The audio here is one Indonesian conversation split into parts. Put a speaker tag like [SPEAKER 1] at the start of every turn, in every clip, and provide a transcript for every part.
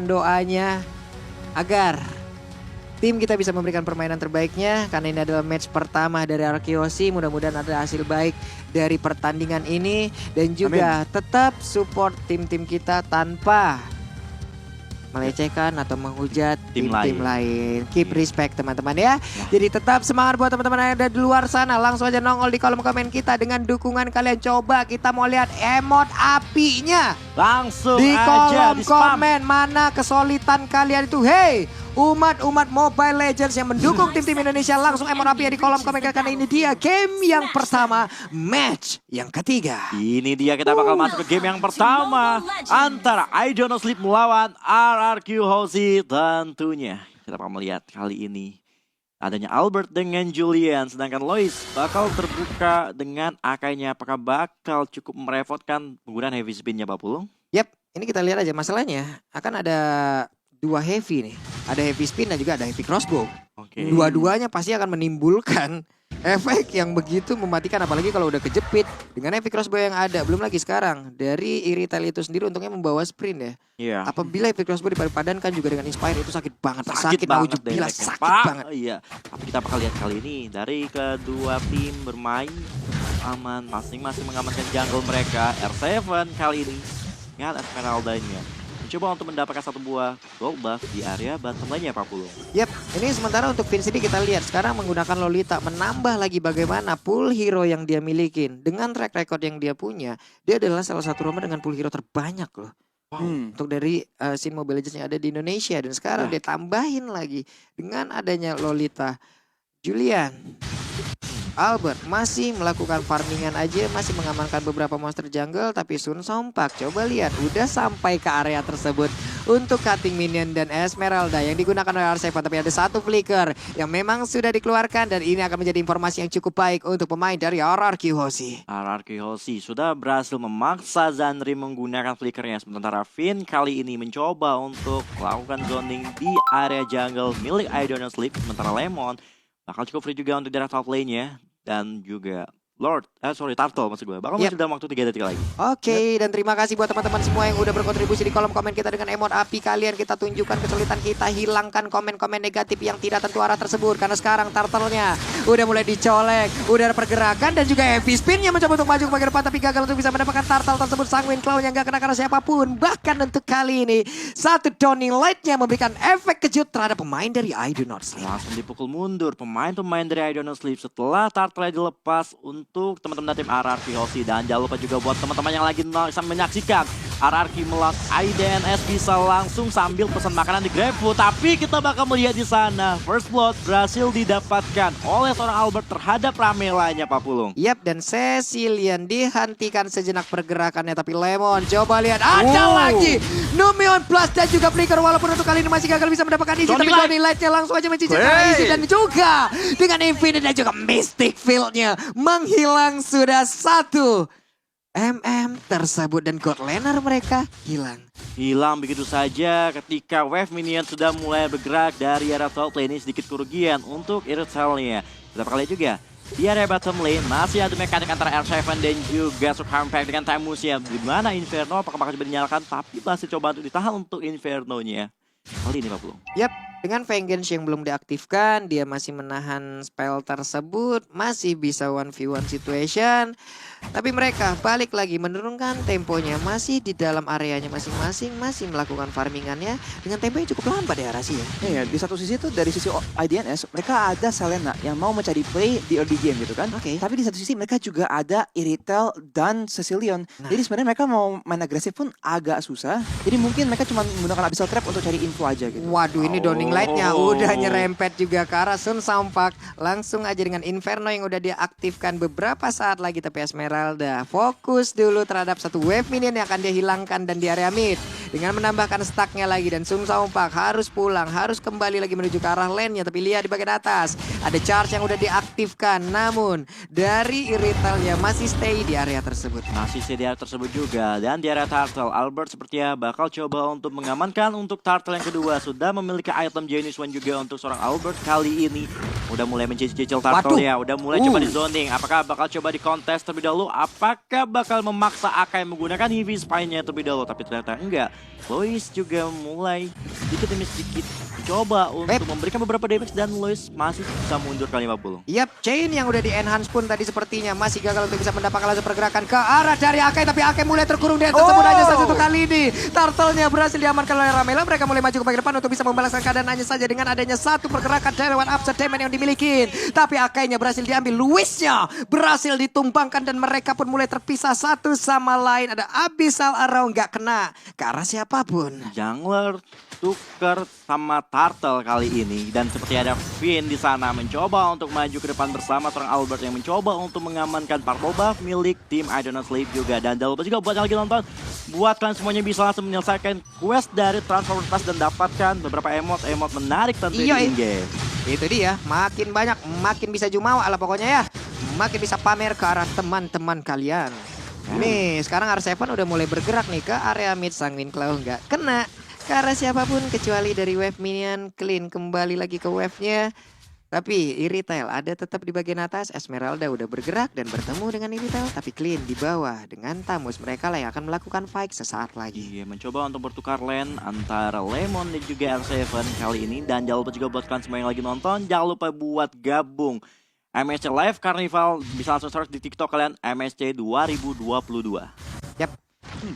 [SPEAKER 1] doanya agar tim kita bisa memberikan permainan terbaiknya karena ini adalah match pertama dari Arkeosi. Mudah-mudahan ada hasil baik dari pertandingan ini dan juga tetap support tim-tim kita tanpa melecehkan atau menghujat tim-tim lain. Keep respect teman-teman ya. Jadi tetap semangat buat teman-teman yang ada di luar sana. Langsung aja nongol di kolom komen kita dengan dukungan kalian. Coba kita mau lihat emot apinya.
[SPEAKER 2] Langsung
[SPEAKER 1] di
[SPEAKER 2] aja
[SPEAKER 1] kolom komen mana kesulitan kalian itu. Hey, umat-umat Mobile Legends yang mendukung tim-tim Indonesia, langsung emot api di kolom komen karena ini dia game yang pertama, match yang ketiga.
[SPEAKER 2] Ini dia kita bakal masuk ke game yang pertama antara I Don't Know Sleep melawan RRQ Hozi tentunya. Kita bakal melihat kali ini adanya Albert dengan Julian, sedangkan Lois bakal terbuka dengan Akainya. Apakah bakal cukup merepotkan penggunaan heavy spinnya Pak Pulung?
[SPEAKER 1] Yap, ini kita lihat aja masalahnya akan ada dua heavy nih. Ada heavy spin dan juga ada heavy crossbow. Dua-duanya pasti akan menimbulkan efek yang begitu mematikan, apalagi kalau udah kejepit dengan heavy crossbow yang ada. Belum lagi sekarang dari Iritel itu sendiri untungnya membawa sprint ya.
[SPEAKER 2] Iya.
[SPEAKER 1] Apabila heavy crossbow dipadankan juga dengan Inspire itu sakit banget. Sakit
[SPEAKER 2] banget
[SPEAKER 1] bila sakit banget.
[SPEAKER 2] Iya. Tapi kita bakal lihat kali ini dari kedua tim bermain aman, masing-masing mengamankan jungle mereka. R7 kali ini ingat Esmeralda-nya coba untuk mendapatkan satu buah gold buff di area bottom lane-nya Pak Pulung.
[SPEAKER 1] Yap, ini sementara untuk Vince ini kita lihat sekarang menggunakan Lolita menambah lagi bagaimana pool hero yang dia milikin. Dengan track record yang dia punya, dia adalah salah satu romer dengan pool hero terbanyak loh. Untuk dari scene Mobile Legends yang ada di Indonesia. Dan sekarang dia tambahin lagi dengan adanya Lolita, Julian, Albert masih melakukan farmingan aja, masih mengamankan beberapa monster jungle. Tapi Sun Sompak coba lihat udah sampai ke area tersebut untuk cutting minion dan Esmeralda yang digunakan oleh R7. Tapi ada satu flicker yang memang sudah dikeluarkan dan ini akan menjadi informasi yang cukup baik untuk pemain dari RRQ Hozi.
[SPEAKER 2] RRQ Hozi sudah berhasil memaksa Zanri menggunakan flickernya, sementara Finn kali ini mencoba untuk melakukan zoning di area jungle milik I Don't Know Sleep. Sementara Lemon bakal cukup free juga untuk daerah top lane-nya. Dan juga Turtle maksud gue. Bakal masih dalam waktu 3 detik lagi.
[SPEAKER 1] Oke, dan terima kasih buat teman-teman semua yang udah berkontribusi di kolom komen kita dengan emot api kalian. Kita tunjukkan kesulitan kita, hilangkan komen-komen negatif yang tidak tentu arah tersebut. Karena sekarang Turtle-nya udah mulai dicolek, udah ada pergerakan dan juga heavy spin-nya mencoba untuk maju ke bagian depan. Tapi gagal untuk bisa mendapatkan Turtle tersebut. Sanguine Claw yang gak kena karena siapapun. Bahkan untuk kali ini, satu Dawning Light-nya memberikan efek kejut terhadap pemain dari I Do Not Sleep.
[SPEAKER 2] Langsung dipukul mundur pemain-pemain dari I Do Not Sleep setelah Turtle dilepas untuk teman-teman tim RRQ Hozi. Dan jangan lupa juga buat teman-teman yang lagi menyaksikan RRQ melawan IDNS bisa langsung sambil pesan makanan di GrabFood. Tapi kita bakal melihat di sana First Blood berhasil didapatkan oleh seorang Albert terhadap Ramelanya Pak Pulung.
[SPEAKER 1] Yap, dan Cecilian dihentikan sejenak pergerakannya. Tapi Lemon coba lihat ada lagi Numion Plus dan juga Flicker. Walaupun untuk kali ini masih gagal bisa mendapatkan isi, tapi Dawning Light-nya langsung aja mencicipkan isi dan juga dengan Infinite dan juga Mystic Field-nya menghilang sudah 1 tersebut dan God Laner mereka hilang
[SPEAKER 2] begitu saja ketika wave minion sudah mulai bergerak dari area top lane. Ini sedikit kerugian untuk Iritel-nya. Kita bakal lihat juga di area bottom lane masih ada mekanik antara R7 dan juga Sukampact dengan Timusnya. Di mana Inferno apakah bakal dinyalakan, tapi masih coba untuk ditahan untuk Inferno-nya kali ini Pak Pulung.
[SPEAKER 1] Yap, dengan Vengeance yang belum diaktifkan, dia masih menahan spell tersebut, masih bisa 1v1 situation. Tapi mereka balik lagi menurunkan temponya, masih di dalam areanya masing-masing, masih melakukan farmingannya dengan tempo yang cukup lambat ya Rasi ya.
[SPEAKER 3] Iya, di satu sisi tuh dari sisi IDNS mereka ada Selena yang mau mencari play di early game gitu kan. Tapi di satu sisi mereka juga ada Iritel dan Cecilion. Jadi sebenarnya mereka mau main agresif pun agak susah. Jadi mungkin mereka cuma menggunakan Abyssal Trap untuk cari info aja gitu.
[SPEAKER 1] Waduh, ini Dawning Light-nya udah nyerempet juga ke arah Sun Sompak. Langsung aja dengan Inferno yang udah diaktifkan beberapa saat lagi. Tapi Esmeralda fokus dulu terhadap satu wave minion yang akan dia hilangkan dan di area mid. Dengan menambahkan stacknya lagi dan Sun Sompak harus pulang, harus kembali lagi menuju ke arah lane-nya. Tapi lihat di bagian atas, ada charge yang udah diaktifkan diaktifkan. Namun dari Iritelnya masih stay di area tersebut.
[SPEAKER 2] Masih di area tersebut juga. Dan di area Turtle, Albert sepertinya bakal coba untuk mengamankan untuk Turtle yang kedua. Sudah memiliki item Genius One juga untuk seorang Albert kali ini. Udah mulai mencicil Turtle ya. Udah mulai coba di zoning. Apakah bakal coba di kontes terlebih dahulu? Apakah bakal memaksa Akai menggunakan Heavy Spine-nya terlebih dahulu? Tapi ternyata enggak. Lois juga mulai sedikit demi sedikit coba untuk memberikan beberapa damage dan Lois masih bisa mundur kali 50.
[SPEAKER 1] Yap, Chain yang udah di enhance pun tadi sepertinya masih gagal untuk bisa mendapatkan langsung pergerakan ke arah dari Akai, tapi Akai mulai terkurung di atas hanya saja satu kali ini. Turtle-nya berhasil diamankan oleh Ramela, mereka mulai maju ke bagian depan untuk bisa membalaskan keadaan hanya saja dengan adanya satu pergerakan dari lewat upset damage yang dimiliki. Tapi Akai-nya berhasil diambil, Luisnya berhasil ditumbangkan dan mereka pun mulai terpisah satu sama lain. Ada Abyssal Arrow nggak kena ke arah siapapun.
[SPEAKER 2] Jungler tuker sama Turtle kali ini, dan seperti ada Finn di sana mencoba untuk maju ke depan bersama seorang Albert yang mencoba untuk mengamankan purple buff milik tim I Do Not Sleep juga. Dan jangan lupa juga buat yang lagi nonton, buat kalian semuanya bisa langsung menyelesaikan quest dari Transformers Pass dan dapatkan beberapa emot menarik tentunya di in-game.
[SPEAKER 1] Itu dia, makin banyak, makin bisa jumawa lah pokoknya ya. Makin bisa pamer ke arah teman-teman kalian. Nih, sekarang R7 udah mulai bergerak nih ke area mid. Sanguine Claw nggak kena ke arah siapapun kecuali dari wave minion. Clean kembali lagi ke wave-nya. Tapi Irritel ada tetap di bagian atas. Esmeralda udah bergerak dan bertemu dengan Irritel. Tapi Clean di bawah dengan Tamus. Mereka lah yang akan melakukan fight sesaat lagi.
[SPEAKER 2] Iya, mencoba untuk bertukar lane antara Lemon dan juga R7 kali ini. Dan jangan lupa juga buat kalian semua yang lagi nonton, jangan lupa buat gabung MSC Live Carnival. Bisa langsung search di TikTok kalian, MSC 2022.
[SPEAKER 1] Yap.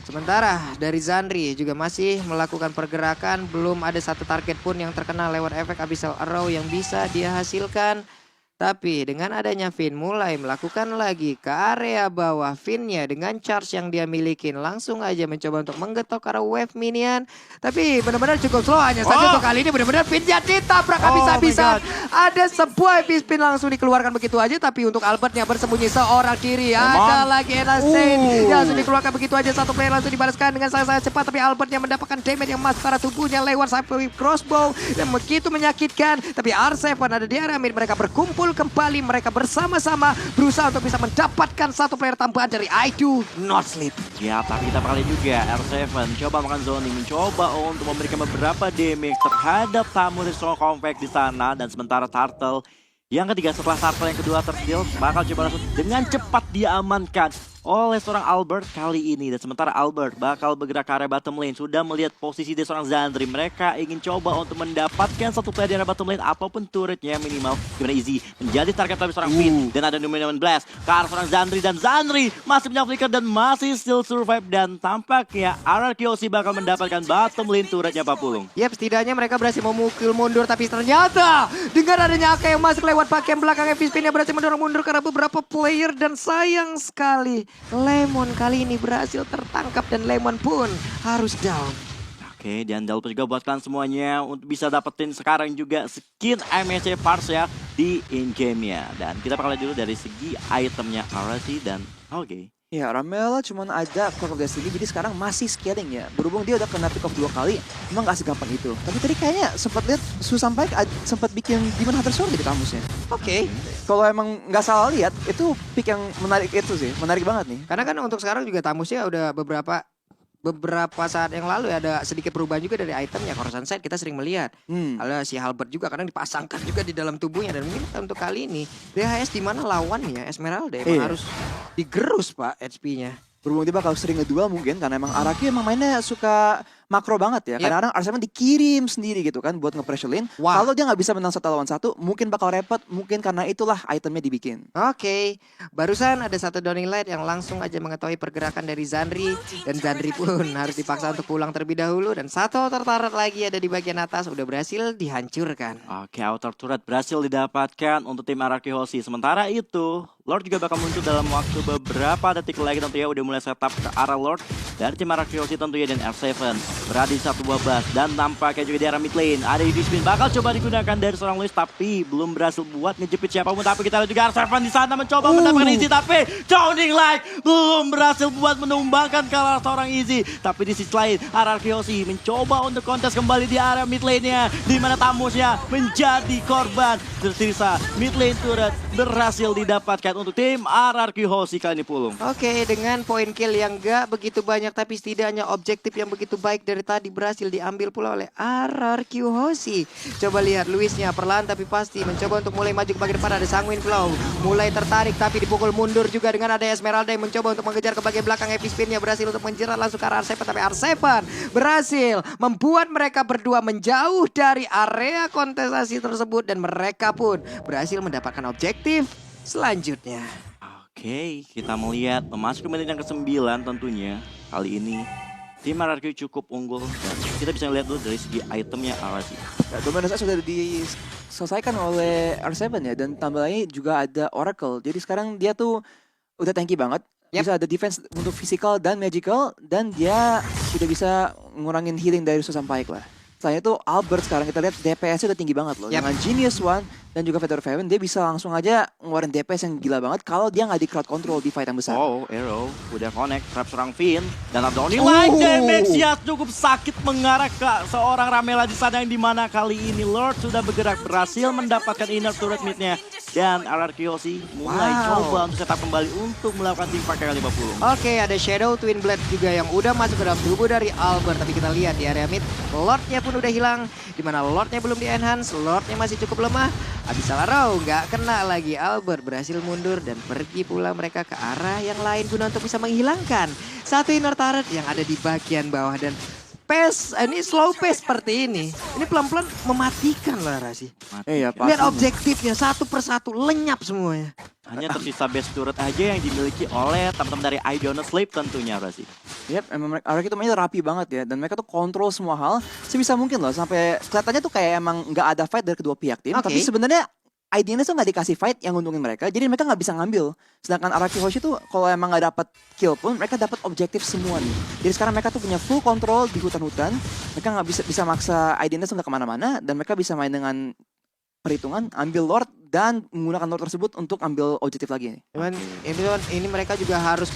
[SPEAKER 1] Sementara dari Zandri juga masih melakukan pergerakan. Belum ada satu target pun yang terkena lewat efek Abyssal Arrow yang bisa dia hasilkan. Tapi dengan adanya Finn mulai melakukan lagi ke area bawah. Finn-nya dengan charge yang dia milikin langsung aja mencoba untuk menggetok arah wave minion. Tapi benar-benar cukup slow, hanya saja untuk kali ini benar-benar Finn-nya ditabrak habis-habisan. Ada sebuah heavy spin langsung dikeluarkan begitu aja. Tapi untuk Albert-nya bersembunyi seorang diri. Ada lagi Enastain yang langsung dikeluarkan begitu aja. Satu player langsung dibalaskan dengan sangat-sangat cepat. Tapi Albert-nya mendapatkan damage yang masuk ke arah tubuhnya lewat Cyberwave Crossbow. Dan begitu menyakitkan. Tapi R7 ada di area mid, mereka berkumpul kembali, mereka bersama-sama berusaha untuk bisa mendapatkan satu player tambahan dari I Do Not Sleep.
[SPEAKER 2] Ya, tapi kita kali juga R7 coba makan zoning, mencoba untuk memberikan beberapa damage terhadap tamu dari Strong Compact di sana. Dan sementara Turtle yang ketiga, setelah Turtle yang kedua terkill, bakal coba langsung dengan cepat diamankan oleh seorang Albert kali ini. Dan sementara Albert bakal bergerak ke area bottom lane. Sudah melihat posisi dari seorang Zandri. Mereka ingin coba untuk mendapatkan satu player di area bottom lane apapun turretnya minimal. Gimana Easy menjadi target dari seorang Finn. Dan ada Numenor Blast ke arah seorang Zandri. Dan Zandri masih punya flicker dan masih still survive. Dan tampaknya RRQC bakal mendapatkan bottom lane turretnya Pak Pulung.
[SPEAKER 1] Yap, setidaknya mereka berhasil memukul mundur. Tapi ternyata dengan adanya Akai yang masuk lewat bagian belakang, Spin-nya berhasil mendorong mundur karena beberapa player. Dan sayang sekali Lemon kali ini berhasil tertangkap dan Lemon pun harus down.
[SPEAKER 2] Oke, dan jangan lupa juga buat kalian semuanya untuk bisa dapetin sekarang juga skin MSC Parts ya di in-game-nya. Dan kita bakal lihat dulu dari segi itemnya Arati dan oke.
[SPEAKER 3] Ya, Ramela cuman ada Core of Destiny, jadi sekarang masih scaling ya. Berhubung dia udah kena pick off 2 kali, emang gak segampang itu. Tapi tadi kayaknya sempat lihat Susampai sempat bikin Demon Hunter Sword di kamusnya. Oke. Kalau emang nggak salah lihat, itu pick yang menarik itu sih, menarik banget nih.
[SPEAKER 1] Karena kan untuk sekarang juga Tamusnya udah beberapa saat yang lalu ya ada sedikit perubahan juga dari itemnya. Coruscant Sight kita sering melihat. Ada si Halberd juga kadang dipasangkan juga di dalam tubuhnya. Dan mungkin untuk kali ini DHS di mana lawannya Esmeralda emang harus digerus Pak HP-nya.
[SPEAKER 3] Berhubung dia bakal sering ngeduel mungkin karena emang Araki emang mainnya suka makro banget ya. Kadang-kadang Arsenal dikirim sendiri gitu kan buat nge-pressure lane. Kalau dia nggak bisa menang 1 lawan 1, mungkin bakal repot. Mungkin karena itulah itemnya dibikin.
[SPEAKER 1] Oke, barusan ada satu Downing Light yang langsung aja mengetahui pergerakan dari Zandri. Dan Zandri pun harus dipaksa untuk pulang terlebih dahulu. Dan satu outer turret lagi ada di bagian atas udah berhasil dihancurkan.
[SPEAKER 2] Oke, outer turret berhasil didapatkan untuk tim RRQ Hoshi. Sementara itu, Lord juga bakal muncul dalam waktu beberapa detik lagi tentunya. Udah mulai setup ke arah Lord dari tim RRQ Hoshi tentunya dan R7 berada di satu babas dan tampaknya juga di arah mid lane ada EV spin bakal coba digunakan dari seorang Luis tapi belum berhasil buat ngejepit siapapun. Tapi kita lihat juga R7 di sana mencoba mendapatkan Easy tapi Downing Light belum berhasil buat menumbangkan kalah seorang Easy. Tapi di sisi lain RRQ Hoshi mencoba untuk kontes kembali di area mid lane-nya di mana Tamusnya menjadi korban. Tersisa mid lane turret berhasil didapatkan untuk tim RRQ Hoshi kali ini Pulung.
[SPEAKER 1] Oke, dengan poin kill yang gak begitu banyak tapi setidaknya objektif yang begitu baik dari tadi berhasil diambil pula oleh RRQ Hoshi. Coba lihat Luisnya perlahan tapi pasti mencoba untuk mulai maju ke bagian depan. Ada Sanguine Flow mulai tertarik tapi dipukul mundur juga dengan ada Esmeralda yang mencoba untuk mengejar ke bagian belakang. Heavy Spin-nya berhasil untuk menjerat langsung ke arah R7 tapi R7 berhasil membuat mereka berdua menjauh dari area kontestasi tersebut dan mereka pun berhasil mendapatkan objektif selanjutnya.
[SPEAKER 2] Oke, kita melihat memasuki menit yang ke-9 tentunya. Kali ini tim RRQ cukup unggul dan kita bisa lihat dulu dari segi itemnya RRQ.
[SPEAKER 3] Ya, dominance sudah diselesaikan oleh R7 ya, dan tambah lagi juga ada Oracle. Jadi sekarang dia tuh udah tanky banget.
[SPEAKER 1] Yep.
[SPEAKER 3] Bisa ada defense untuk physical dan magical, dan dia sudah bisa ngurangin healing dari Susan Pike lah. Selain itu Albert sekarang kita lihat DPS-nya udah tinggi banget loh.
[SPEAKER 1] Yep.
[SPEAKER 3] Dengan Genius One dan juga Feather Faven, dia bisa langsung aja ngeluarin DPS yang gila banget kalau dia nggak di crowd control di fight yang besar.
[SPEAKER 2] Oh, Arrow udah connect, trap serang Finn dan ada Downing Light damage-nya cukup sakit mengarah ke seorang Ramela di sana yang dimana kali ini Lord sudah bergerak berhasil mendapatkan inner turret mid-nya dan RRQ Hoshi mulai coba untuk setup kembali untuk melakukan team fight kali 50.
[SPEAKER 1] Oke, ada Shadow Twin Blade juga yang udah masuk ke dalam tubuh dari Albert. Tapi kita lihat di area mid, Lordnya pun udah hilang. Dimana Lordnya belum di-enhance, Lordnya masih cukup lemah. Habis salah row, nggak kena lagi. Albert berhasil mundur dan pergi pula mereka ke arah yang lain guna untuk bisa menghilangkan satu inner turret yang ada di bagian bawah. Dan pace, ini slow pace seperti ini pelan-pelan mematikan lah Rasi.
[SPEAKER 3] Iya,
[SPEAKER 1] Lihat objektifnya satu persatu lenyap semuanya.
[SPEAKER 2] Hanya tersisa base turret aja yang dimiliki oleh teman-teman dari I Don't Sleep tentunya Rasi.
[SPEAKER 3] Yep, emang mereka itu mainnya rapi banget ya, dan mereka tuh kontrol semua hal sebisa mungkin loh, sampai kelihatannya tuh kayak emang nggak ada fight dari kedua pihak tim.
[SPEAKER 1] Oke.
[SPEAKER 3] Tapi sebenarnya IDNS tuh nggak dikasih fight yang nguntungin mereka, jadi mereka nggak bisa ngambil. Sedangkan RRQ Hoshi tuh kalau emang nggak dapat kill pun mereka dapat objektif semua nih. Jadi sekarang mereka tuh punya full control di hutan-hutan, mereka nggak bisa maksa IDNS nggak kemana-mana, dan mereka bisa main dengan perhitungan, ambil Lord dan menggunakan Lord tersebut untuk ambil objektif lagi.
[SPEAKER 1] Cuman ini mereka juga harus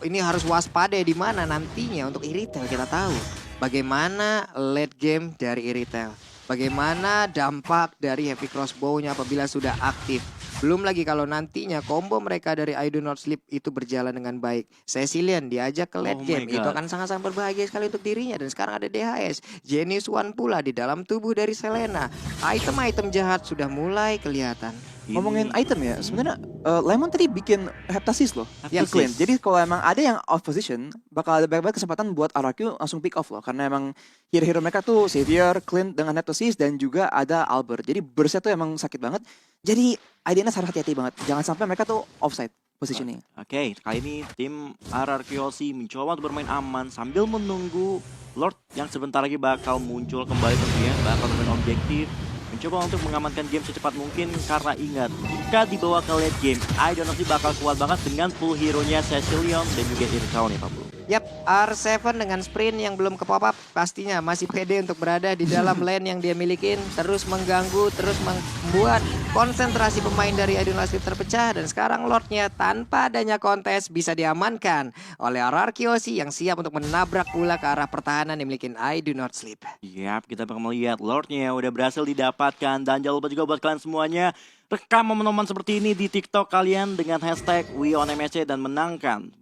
[SPEAKER 1] harus waspada di mana nantinya untuk Iritel. Kita tahu bagaimana late game dari Iritel. Bagaimana dampak dari heavy crossbow-nya apabila sudah aktif. Belum lagi kalau nantinya combo mereka dari I Do Not Sleep itu berjalan dengan baik. Cecilian diajak ke late
[SPEAKER 2] Oh my
[SPEAKER 1] game. Itu
[SPEAKER 2] God.
[SPEAKER 1] akan sangat-sangat berbahagia sekali untuk dirinya. Dan sekarang ada DHS. Genius One pula di dalam tubuh dari Selena. Item-item jahat sudah mulai kelihatan.
[SPEAKER 3] Ngomongin item ya, sebenarnya Lemon tadi bikin Heptasis loh di
[SPEAKER 2] Heptasis.
[SPEAKER 3] Clint. Jadi kalau emang ada yang off position, bakal ada banyak kesempatan buat RRQ langsung pick off loh. Karena emang hero-hero mereka tuh Xavier, Clint dengan Heptasis, dan juga ada Albert. Jadi burstnya tuh emang sakit banget. Jadi IDNS harus hati-hati banget. Jangan sampai mereka tuh offside positioning.
[SPEAKER 2] Oke, kali ini tim RRQ Hoshi mencoba untuk bermain aman sambil menunggu Lord yang sebentar lagi bakal muncul kembali tentunya, bakal bermain objektif. Mencoba untuk mengamankan game secepat mungkin karena ingat, jika dibawa ke late game, I Don't Know sih bakal kuat banget dengan full hero-nya Cecilion dan juga Irkal nih Pak Bro.
[SPEAKER 1] Yap, R7 dengan sprint yang belum ke pop up pastinya masih pede untuk berada di dalam lane yang dia milikin, terus mengganggu, terus membuat konsentrasi pemain dari I Do Not Sleep terpecah. Dan sekarang Lordnya tanpa adanya kontes bisa diamankan oleh RRQ Hoshi yang siap untuk menabrak pula ke arah pertahanan yang dimiliki I Do Not Sleep.
[SPEAKER 2] Yap, kita bakal melihat Lordnya udah berhasil didapatkan dan jangan lupa juga buat kalian semuanya rekam momen-momen seperti ini di TikTok kalian dengan hashtag WeOnMSC dan menangkan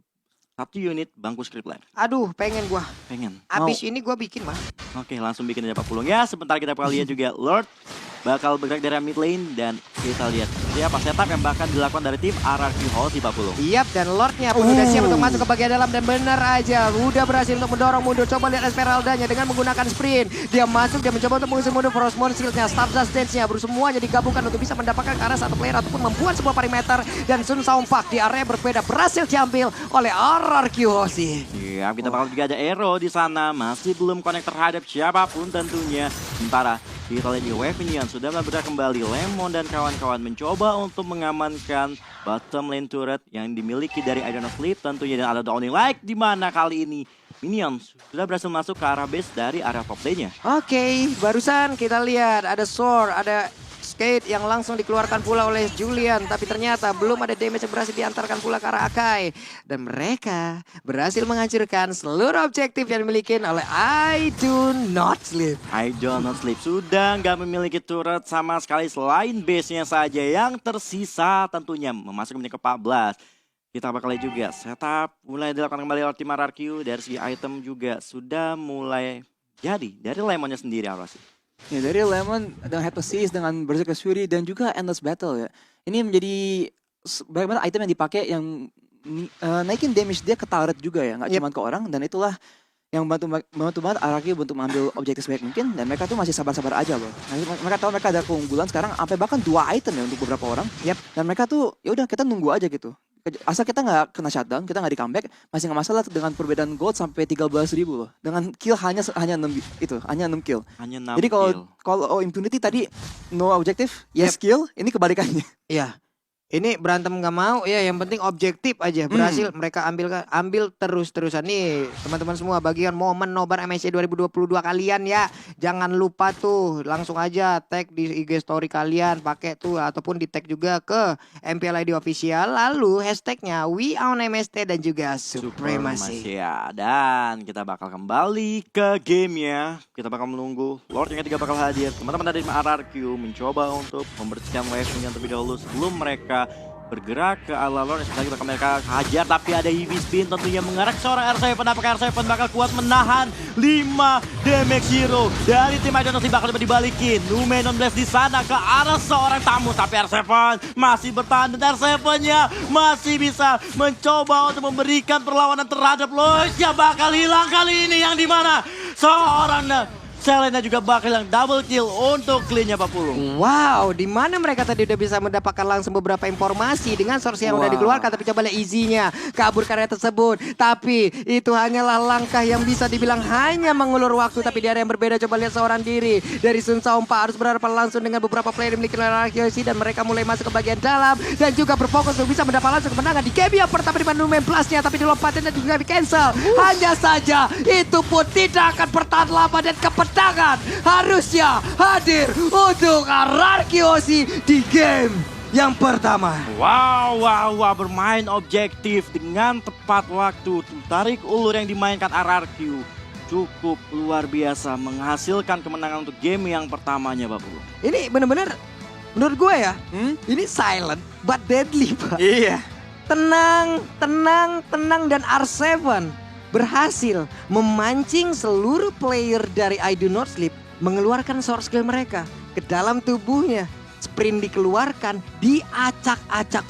[SPEAKER 2] 1 unit bangku script live.
[SPEAKER 1] Aduh, pengen gua.
[SPEAKER 2] Pengen.
[SPEAKER 1] Abis ini gua bikin mah.
[SPEAKER 2] Oke, langsung bikin aja Pak Pulung ya. Sebentar kita bakal lihat juga Lord bakal bergerak dari mid lane dan kita lihat siapa setup yang bakal dilakukan dari tim RRQ Hoshi Pak Pulung.
[SPEAKER 1] Yap, dan Lordnya pun udah siap untuk masuk ke bagian dalam dan benar aja udah berhasil untuk mendorong mundur. Coba lihat Esmeraldanya dengan menggunakan sprint. Dia masuk, dia mencoba untuk mengusir mundur Frostmourne Shield-nya, Stardust Dance-nya, semuanya digabungkan untuk bisa mendapatkan ke arah satu player ataupun membuat sebuah perimeter. Dan Sun Saumpak di area berbeda berhasil diambil oleh RRQ Hoshi.
[SPEAKER 2] Iya, kita bakal juga ada Arrow di sana, masih belum connect terhadap siapapun tentunya. Sementara kita lihat di Wave Minion sudah bergerak kembali. Lemon dan kawan-kawan mencoba untuk mengamankan bottom lane turret yang dimiliki dari I Don't Know Sleep tentunya, dan ada Downing Light di mana kali ini minion sudah berhasil masuk ke arah base dari area top lane-nya.
[SPEAKER 1] Oke, barusan kita lihat ada Sword, ada Skate yang langsung dikeluarkan pula oleh Julian. Tapi ternyata belum ada damage yang berhasil diantarkan pula ke arah Akai. Dan mereka berhasil menghancurkan seluruh objektif yang dimiliki oleh I Do Not Sleep.
[SPEAKER 2] I Do Not Sleep sudah nggak memiliki turret sama sekali selain base-nya saja yang tersisa tentunya memasuki menit ke-14. Kita bakal lihat juga setup mulai dilakukan kembali oleh tim RRQ. Dari segi item juga sudah mulai jadi dari Lemonnya sendiri apa sih?
[SPEAKER 3] Ya, dari Lemon dengan Head Seize, dengan Berserker Fury dan juga Endless Battle ya. Ini menjadi bagaimana item yang dipakai yang naikin damage dia ke turret juga ya, nggak cuma ke orang, dan itulah yang membantu banget RRQ untuk mengambil objektif sebaik mungkin, dan mereka tuh masih sabar-sabar aja loh. Mereka tahu mereka ada keunggulan sekarang sampai bahkan 2 item ya untuk beberapa orang. Dan mereka tuh ya udah kita nunggu aja gitu. Asal kita nggak kena shutdown, kita nggak di comeback, masih nggak masalah dengan perbedaan gold sampai 13.000 loh. Dengan kill hanya 6 kill.
[SPEAKER 2] Hanya 6
[SPEAKER 3] Jadi
[SPEAKER 2] kill.
[SPEAKER 3] kalau Impunity tadi no objektif, yes kill, ini kebalikannya.
[SPEAKER 1] Iya. Ini berantem nggak mau ya, yang penting objektif aja berhasil mereka ambil terus-terusan nih teman-teman semua. Bagian momen nobar MSC 2022 kalian ya, jangan lupa tuh langsung aja tag di IG story kalian, pakai tuh ataupun di tag juga ke MPL ID official, lalu hashtagnya We Own MST dan juga Supremacy.
[SPEAKER 2] Ya, dan kita bakal kembali ke gamenya. Kita bakal menunggu Lord yang ketiga bakal hadir. Teman-teman dari RRQ mencoba untuk membersihkan wave-nya terlebih dahulu sebelum mereka bergerak ke ala Lord. Lagi bakal mereka hajar, tapi ada heavy spin tentunya mengarah ke seorang R7. Apakah R7 bakal kuat menahan 5 damage hero dari tim Idonals? Bakal coba dibalikin Numenon Blast di sana ke arah seorang tamu, tapi R7 masih bertahan dan R7-nya masih bisa mencoba untuk memberikan perlawanan terhadap Lois yang bakal hilang kali ini, yang dimana seorang Selena juga bakal yang double kill untuk clean-nya Pak Pulung.
[SPEAKER 1] Wow, di mana mereka tadi udah bisa mendapatkan langsung beberapa informasi dengan source yang udah dikeluarkan, tapi coba lihat easy-nya kabur karya tersebut. Tapi itu hanyalah langkah yang bisa dibilang hanya mengulur waktu, tapi di area yang berbeda coba lihat seorang diri dari Sun Saompa harus berhadapan langsung dengan beberapa player yang dimiliki oleh RRQ, dan mereka mulai masuk ke bagian dalam dan juga berfokus untuk bisa mendapat langsung kemenangan di game yang pertama di Numen Plus-nya, tapi dilompatinnya juga di cancel. Hanya saja itu pun tidak akan bertahan lama dan kemenangan harusnya hadir untuk RRQ di game yang pertama.
[SPEAKER 2] Wow, bermain objektif dengan tepat waktu. Tarik ulur yang dimainkan RRQ cukup luar biasa, menghasilkan kemenangan untuk game yang pertamanya, Pak Pulung.
[SPEAKER 1] Ini bener-bener menurut gue ya, ini silent but deadly, Pak.
[SPEAKER 3] Iya.
[SPEAKER 1] Tenang, dan R7 berhasil memancing seluruh player dari I Do Not Sleep mengeluarkan source skill mereka ke dalam tubuhnya. Sprint dikeluarkan, diacak-acak